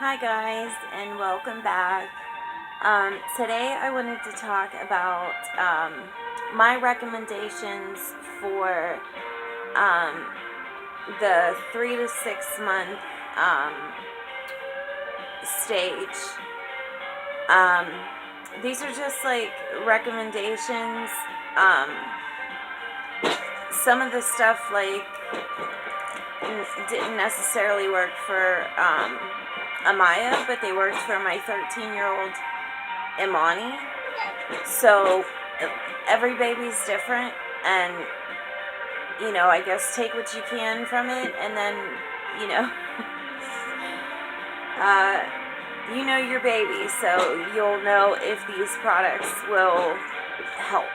Hi guys, and welcome back. Today I wanted to talk about my recommendations for the 3 to 6 month stage. Um, these are just like recommendations. Um, some of the stuff like didn't necessarily work for Amaya, but they worked for my 13-year-old Imani. So every baby's different, and I guess take what you can from it, and then you know, your baby, so you'll know if these products will help.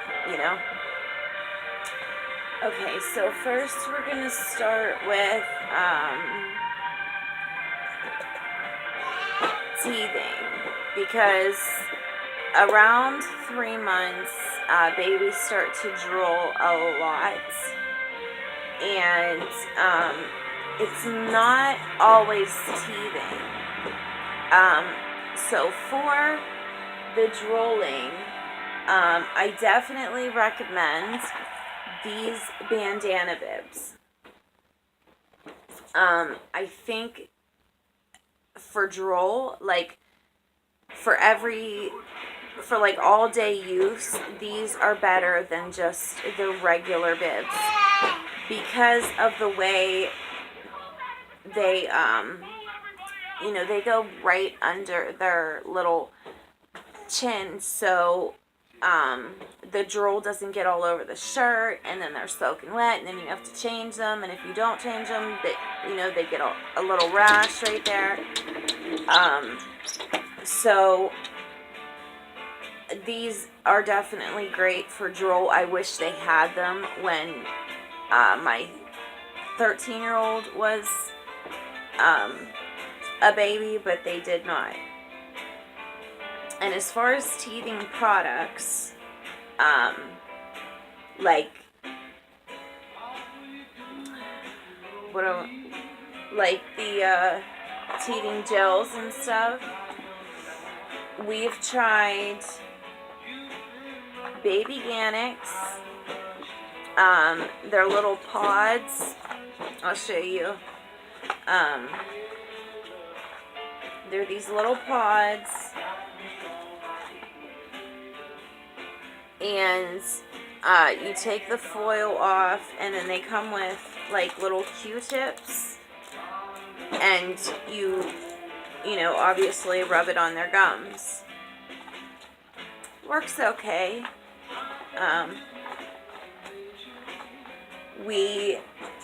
Okay, so first we're gonna start with teething, because around 3 months, babies start to drool a lot, and it's not always teething. So for the drooling, I definitely recommend these bandana bibs. I think for drool, for all day use, these are better than just the regular bibs, because of the way they they go right under their little chin, so the drool doesn't get all over the shirt, and then they're soaking wet, and then you have to change them, and if you don't change them, they get a little rash right there. So these are definitely great for drool. I wish they had them when my 13-year-old was a baby, but they did not. And as far as teething products, the teething gels and stuff, we've tried Baby Ganix. They're little pods. I'll show you. They're these little pods, and you take the foil off, and then they come with little Q-tips, and you obviously rub it on their gums. Works okay. We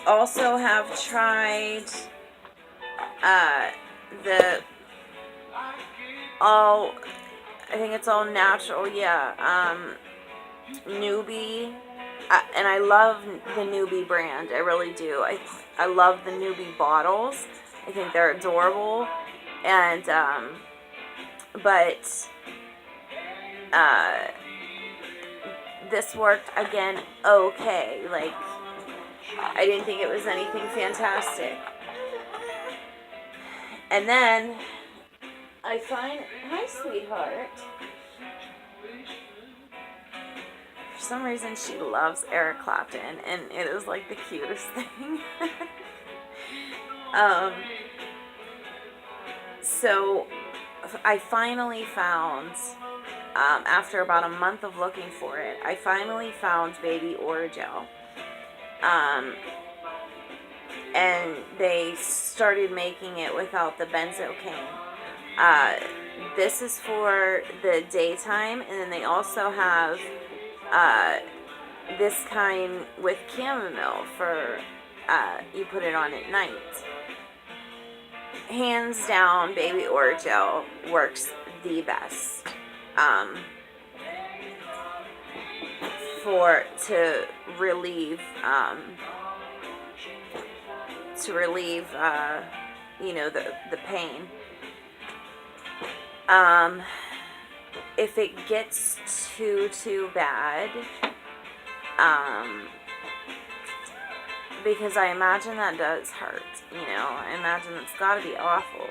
also have tried I think it's all natural, Newbie, and I love the Newbie brand. I really do. I love the Newbie bottles. I think they're adorable, and but this worked again okay. I didn't think it was anything fantastic. And then I find, hi sweetheart. For some reason she loves Eric Clapton, and it is the cutest thing. So I finally found, after about a month of looking for it, I finally found Baby Orajel. And they started making it without the benzocaine. This is for the daytime, and then they also have this kind with chamomile for you put it on at night. Hands down, Baby Orajel works the best to relieve the pain. If it gets too bad, because I imagine that does hurt, I imagine it's got to be awful.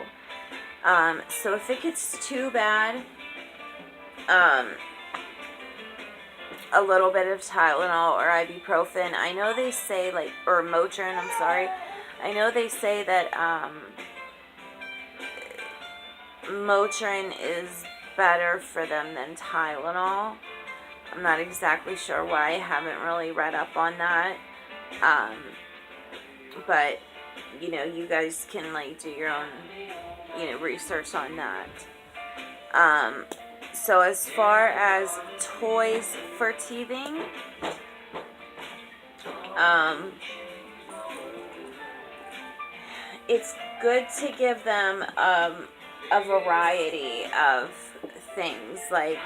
So if it gets too bad, um, a little bit of Tylenol or ibuprofen. I know they say, like, or Motrin, I'm sorry. I know they say that Motrin is better for them than Tylenol. I'm not exactly sure why. I haven't really read up on that. But, you know, you guys can, like, do your own, you know, research on that. So as far as toys for teething, it's good to give them a variety of things. Like,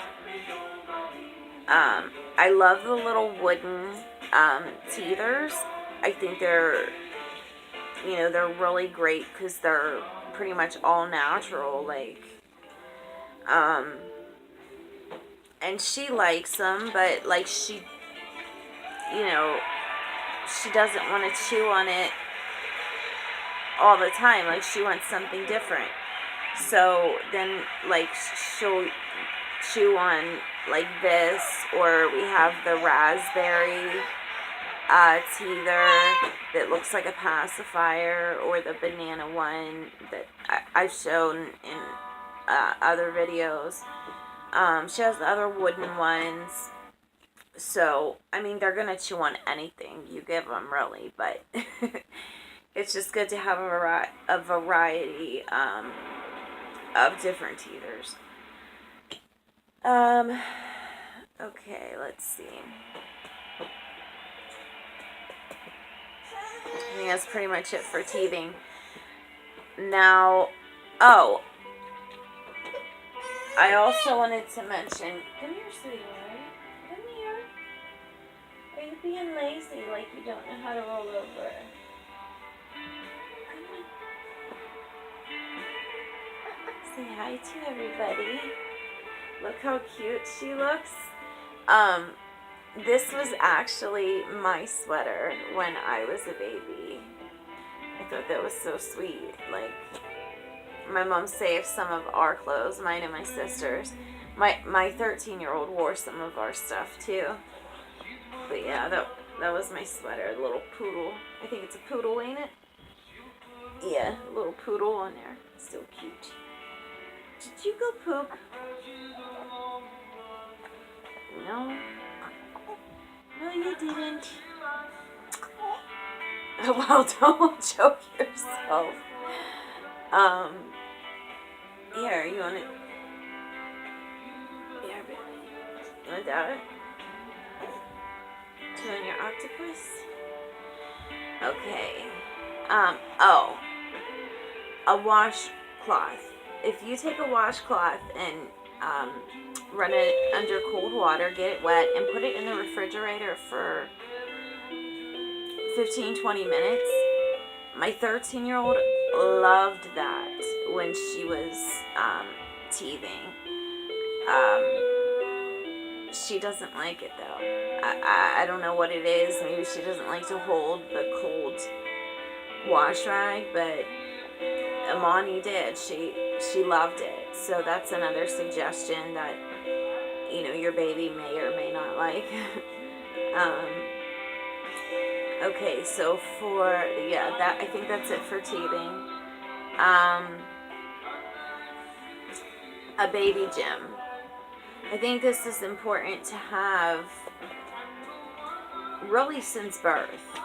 I love the little wooden teethers. I think they're, you know, they're really great because they're pretty much all natural. Like, and she likes them, but, like, she, you know, she doesn't want to chew on it all the time. Like, she wants something different. So then, like, she'll chew on, like, this, or we have the raspberry teether that looks like a pacifier, or the banana one that I've shown in other videos. She has the other wooden ones. So, I mean, they're going to chew on anything you give them, really, but it's just good to have a variety of different teethers. Okay, let's see. I think that's pretty much it for teething. Now, oh, I also wanted to mention, come here, sweetheart. Come here. Are you being lazy like you don't know how to roll over? Come on. Say hi to everybody. Look how cute she looks. This was actually my sweater when I was a baby. I thought that was so sweet. Like, my mom saved some of our clothes, mine and my sister's. My 13-year-old wore some of our stuff too. But yeah, that was my sweater, a little poodle. I think it's a poodle, ain't it? Yeah, a little poodle on there. So cute. Did you go poop? No. No, you didn't. Well, don't choke yourself. Here, you want it? Here, baby. You want that? Turn your octopus? Okay. Oh. A washcloth. If you take a washcloth and, run it under cold water, get it wet, and put it in the refrigerator for 15-20 minutes. My 13-year-old loved that when she was teething. She doesn't like it though. I don't know what it is. Maybe she doesn't like to hold the cold wash rag, but Amani did. She loved it. So that's another suggestion that, you know, your baby may or may not like. Okay, so that, I think that's it for teething. A baby gym. I think this is important to have really since birth.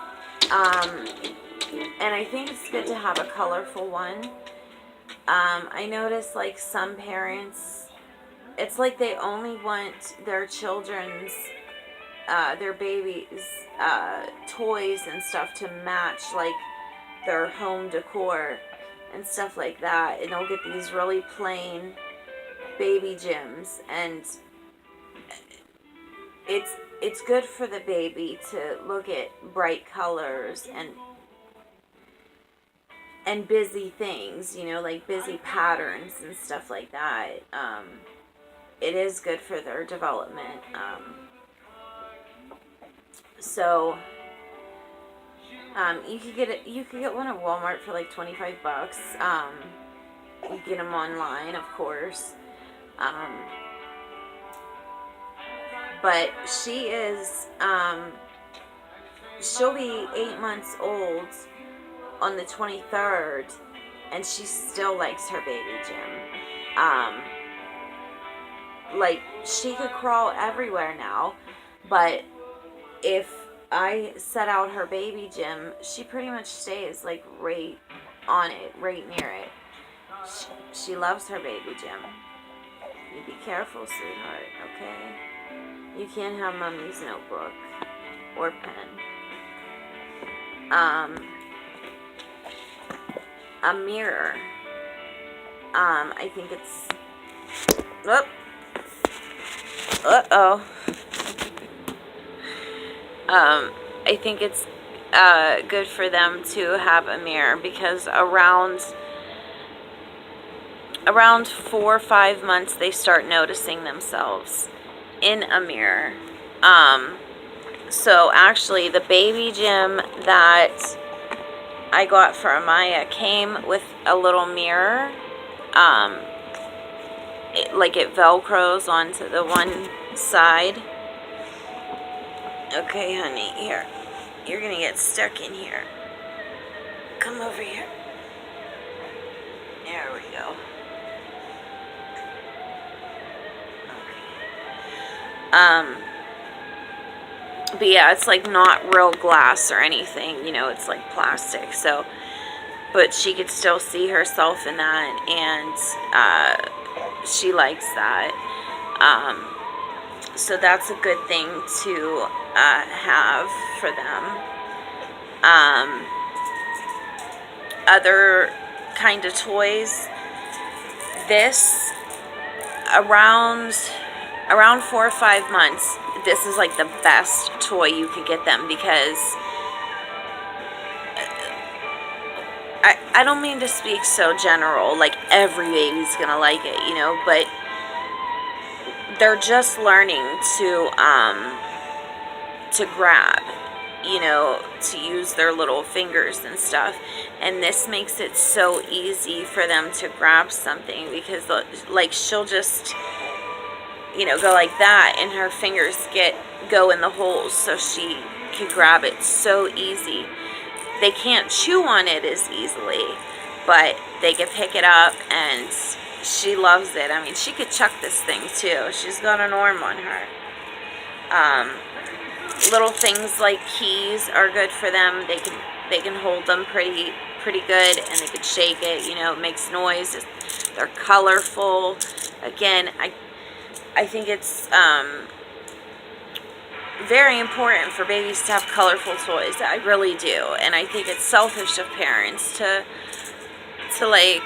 And I think it's good to have a colorful one. I notice, like, some parents, it's like they only want their children's, their babies' toys and stuff to match, like, their home decor and stuff like that. And they'll get these really plain baby gyms, and it's good for the baby to look at bright colors and busy things, you know, like busy patterns and stuff like that. It is good for their development. So you could get one at Walmart for like $25. You get them online, of course. But she is, she'll be 8 months old on the 23rd, and she still likes her baby gym. Like, she could crawl everywhere now, but if I set out her baby gym, she pretty much stays, like, right on it, right near it. She loves her baby gym. You be careful, sweetheart, okay? You can't have mommy's notebook or pen. A mirror. I think it's... Oh. Uh-oh. I think it's good for them to have a mirror, because around 4 or 5 months they start noticing themselves in a mirror. So actually the baby gym that I got for Amaya came with a little mirror. It velcros onto the one side. Okay, honey, here. You're gonna get stuck in here. Come over here. There we go. Okay. But yeah, it's like not real glass or anything, you know, it's like plastic. So, but she could still see herself in that, and she likes that. So that's a good thing to have for them. Other kind of toys. This around 4 or 5 months, this is like the best toy you could get them, because I don't mean to speak so general, like every baby's gonna like it, you know, but they're just learning to grab, you know, to use their little fingers and stuff, and this makes it so easy for them to grab something, because like she'll just, you know, go like that, and her fingers go in the holes, so she can grab it so easy. They can't chew on it as easily, but they can pick it up, and she loves it. I mean, she could chuck this thing too. She's got an arm on her. Little things like keys are good for them. They can hold them pretty good, and they can shake it. You know, it makes noise. They're colorful. Again, I think it's very important for babies to have colorful toys. I really do. And I think it's selfish of parents to like,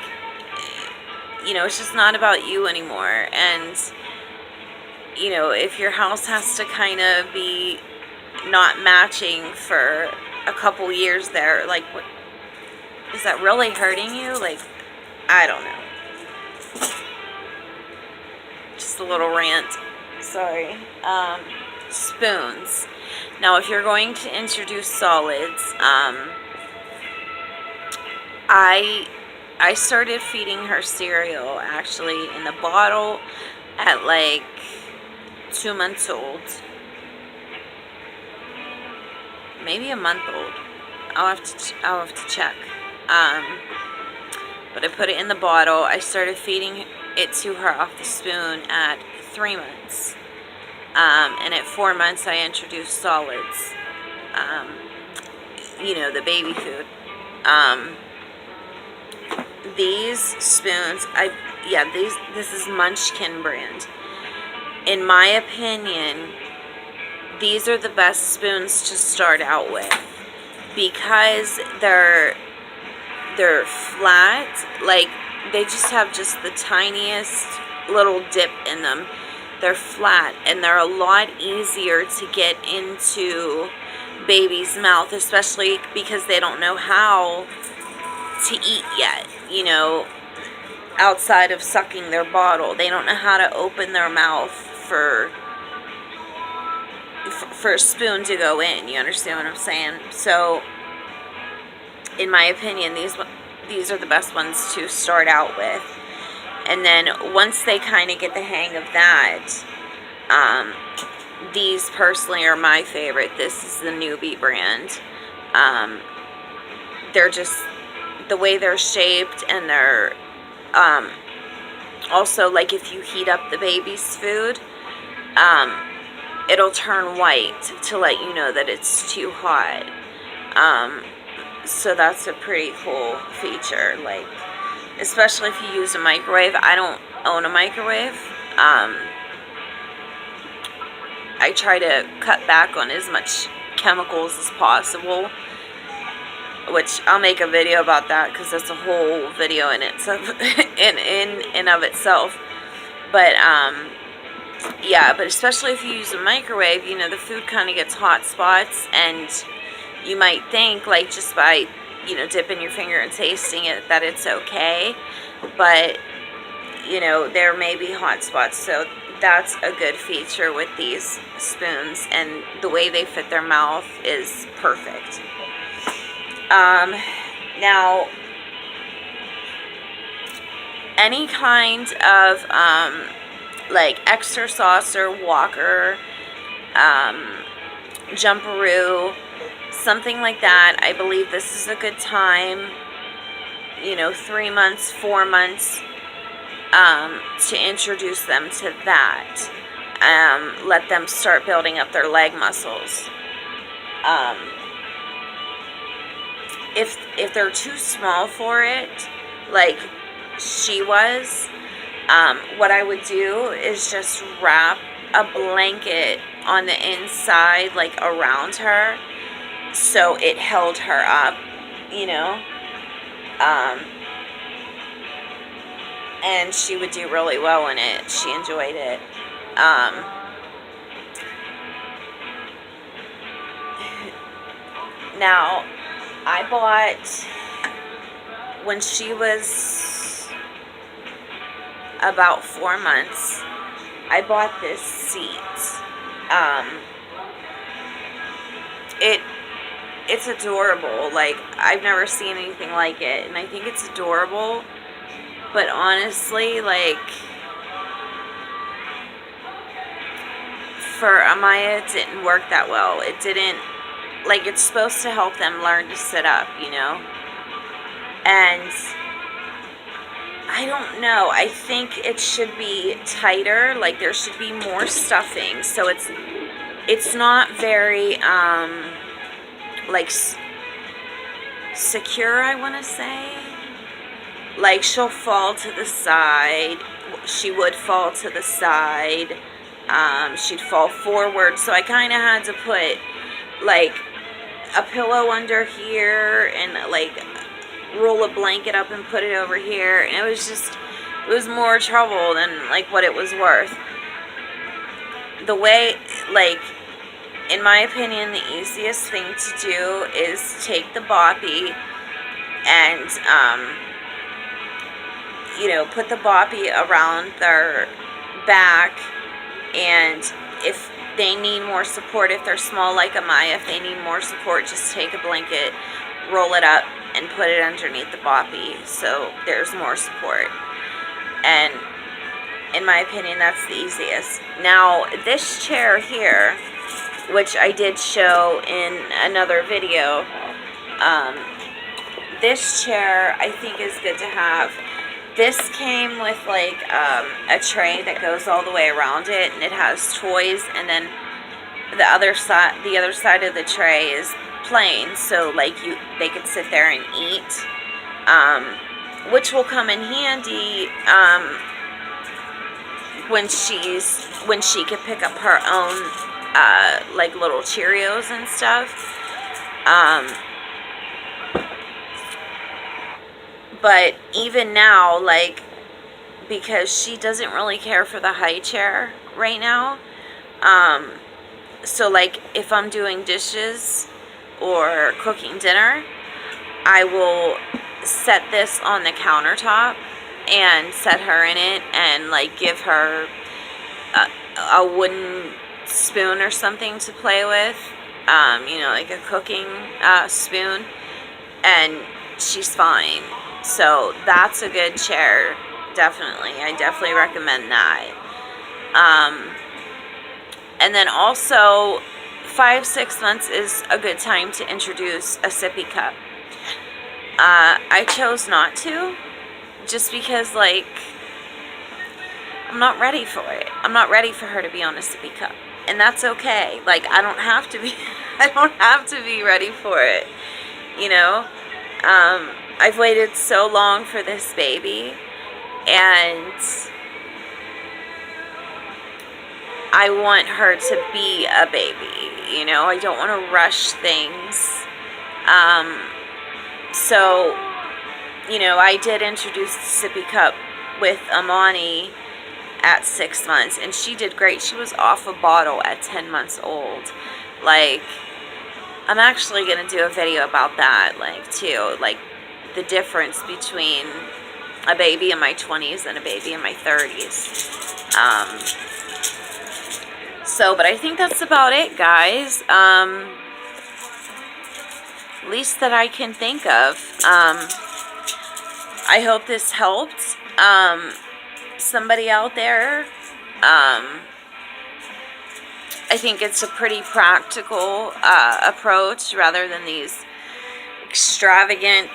you know, it's just not about you anymore. And, you know, if your house has to kind of be not matching for a couple years there, like, what is that really hurting you? Like, I don't know. Just a little rant. Sorry. Spoons. Now, if you're going to introduce solids, I started feeding her cereal actually in the bottle at like 2 months old. Maybe a month old. I'll have to check. But I put it in the bottle. I started feeding it to her off the spoon at 3 months. And at 4 months I introduced solids. You know, the baby food. These spoons, this is Munchkin brand. In my opinion, these are the best spoons to start out with, because they're flat, like they just have just the tiniest little dip in them. They're flat, and they're a lot easier to get into baby's mouth, especially because they don't know how to eat yet, you know, outside of sucking their bottle. They don't know how to open their mouth for a spoon to go in. You understand what I'm saying? So, in my opinion, these are the best ones to start out with. And then once they kind of get the hang of that, these personally are my favorite. This is the Newbie brand. They're just, the way they're shaped, and they're also, like, if you heat up the baby's food, it'll turn white to let you know that it's too hot. So that's a pretty cool feature, like, especially if you use a microwave. I don't own a microwave. I try to cut back on as much chemicals as possible, which I'll make a video about that, because that's a whole video in itself, in of itself. But yeah, but especially if you use a microwave, you know, the food kind of gets hot spots, and you might think, like, just by, you know, dipping your finger and tasting it, that it's okay, but, you know, there may be hot spots. So that's a good feature with these spoons, and the way they fit their mouth is perfect. Now, any kind of, like, extra saucer, walker, jumperoo, something like that, I believe this is a good time, you know, 3 months, 4 months, to introduce them to that. Let them start building up their leg muscles. If they're too small for it, like she was, what I would do is just wrap a blanket on the inside, like around her, so it held her up, you know, and she would do really well in it. She enjoyed it. Now, I bought, when she was about 4 months, I bought this seat. It's adorable. Like, I've never seen anything like it, and I think it's adorable. But honestly, like, for Amaya, it didn't work that well. It didn't, like, it's supposed to help them learn to sit up, you know? And I don't know. I think it should be tighter. Like, there should be more stuffing. So it's not very, like, secure, I want to say. Like, she'll fall to the side. She would fall to the side. She'd fall forward. So I kind of had to put, like, a pillow under here and, like, roll a blanket up and put it over here. And it was more trouble than, like, what it was worth. The way, like, in my opinion, the easiest thing to do is take the boppy and, you know, put the boppy around their back, and if they need more support, if they're small like Amaya, if they need more support, just take a blanket, roll it up, and put it underneath the boppy so there's more support. And in my opinion, that's the easiest. Now, this chair here, which I did show in another video, this chair I think is good to have. This came with, like, a tray that goes all the way around it, and it has toys, and then the other side of the tray is plain, so, like, they could sit there and eat, which will come in handy when she could pick up her own, like, little Cheerios and stuff. But even now, like, because she doesn't really care for the high chair right now, so, like, if I'm doing dishes or cooking dinner, I will set this on the countertop and set her in it, and, like, give her a wooden spoon or something to play with, you know, like a cooking spoon, and she's fine. So that's a good chair definitely. I definitely recommend that. And then also, 5-6 months is a good time to introduce a sippy cup. I chose not to, just because, like, I'm not ready for it. I'm not ready for her to be on a sippy cup. And that's okay. Like, I don't have to be, I don't have to be ready for it, you know? I've waited so long for this baby, and I want her to be a baby, you know? I don't want to rush things. So, you know, I did introduce the sippy cup with Amani at 6 months, and she did great. She was off a bottle at 10 months old. Like, I'm actually going to do a video about that, like, too. Like, the difference between a baby in my 20s and a baby in my 30s. But I think that's about it, guys. Least that I can think of. I hope this helped somebody out there. I think it's a pretty practical approach rather than these extravagant,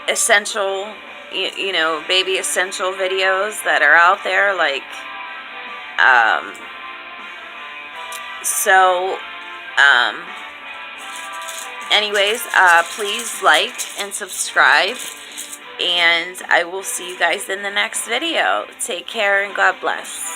essential, you know, baby essential videos that are out there. Like, anyways, please like and subscribe, and I will see you guys in the next video. Take care and God bless.